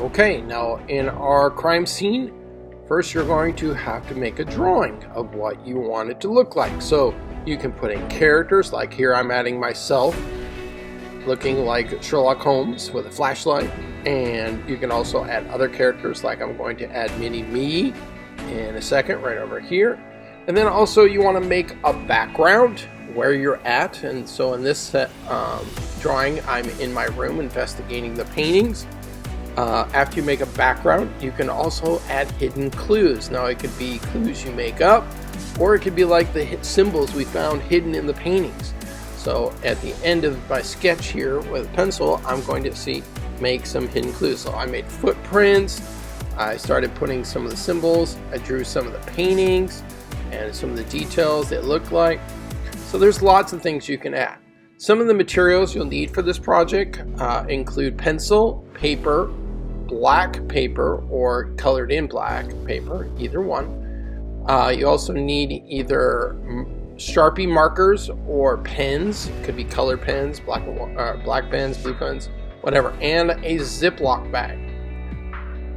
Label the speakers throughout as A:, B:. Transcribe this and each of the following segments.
A: Okay, now in our crime scene, first you're going to have to make a drawing of what you want it to look like. So you can put in characters, like here I'm adding myself looking like Sherlock Holmes with a flashlight, and you can also add other characters, like I'm going to add mini me in a second right over here. And then also you want to make a background where you're at, and so in this drawing I'm in my room investigating the paintings. After you make a background, you can also add hidden clues. Now it could be clues you make up, or it could be like the symbols we found hidden in the paintings. So at the end of my sketch here with a pencil, I'm going to make some hidden clues. So I made footprints, I started putting some of the symbols, I drew some of the paintings and some of the details they look like. So there's lots of things you can add. Some of the materials you'll need for this project include pencil, paper, black paper, or colored in black paper, either one. You also need either Sharpie markers or pens. It could be color pens, black pens, blue pens, whatever, and a Ziploc bag.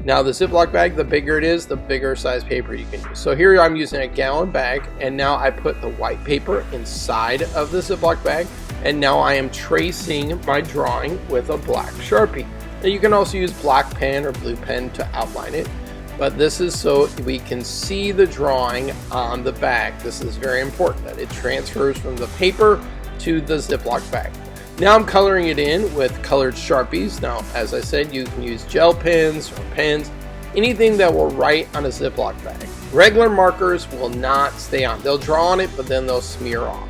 A: Now the Ziploc bag, the bigger it is, the bigger size paper you can use. So here I'm using a gallon bag, and now I put the white paper inside of the Ziploc bag, and now I am tracing my drawing with a black Sharpie. Now you can also use black pen or blue pen to outline it, but this is so we can see the drawing on the bag. This is very important, that it transfers from the paper to the Ziploc bag. Now I'm coloring it in with colored Sharpies. Now, as I said, you can use gel pens or pens, anything that will write on a Ziploc bag. Regular markers will not stay on. They'll draw on it, but then they'll smear off.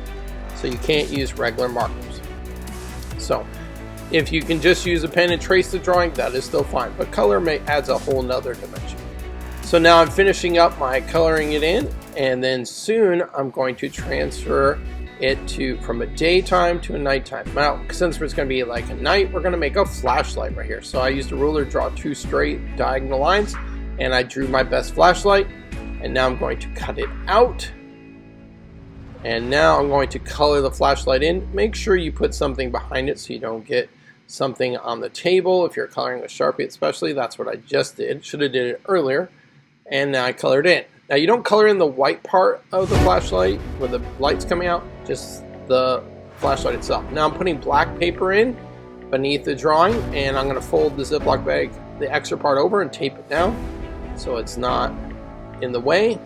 A: So you can't use regular markers. So if you can just use a pen and trace the drawing, that is still fine, but color adds a whole nother dimension. So now I'm finishing up my coloring it in, and then soon I'm going to transfer it from a daytime to a nighttime. Now, since it's going to be like a night, we're going to make a flashlight right here. So I used a ruler to draw 2 straight diagonal lines, and I drew my best flashlight, and now I'm going to cut it out. And now I'm going to color the flashlight in. Make sure you put something behind it so you don't get something on the table. If you're coloring with Sharpie especially, that's what I just did. Should have did it earlier. And now I colored in. Now you don't color in the white part of the flashlight where the light's coming out, just the flashlight itself. Now I'm putting black paper in beneath the drawing, and I'm going to fold the Ziploc bag, the extra part over, and tape it down so it's not in the way.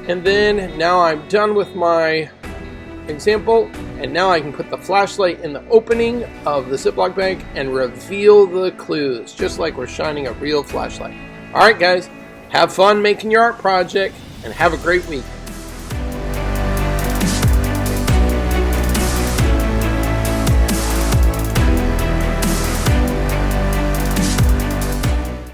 A: And then now I'm done with my example, and now I can put the flashlight in the opening of the Ziploc bag and reveal the clues, just like we're shining a real flashlight. Alright guys, have fun making your art project, and have a great week.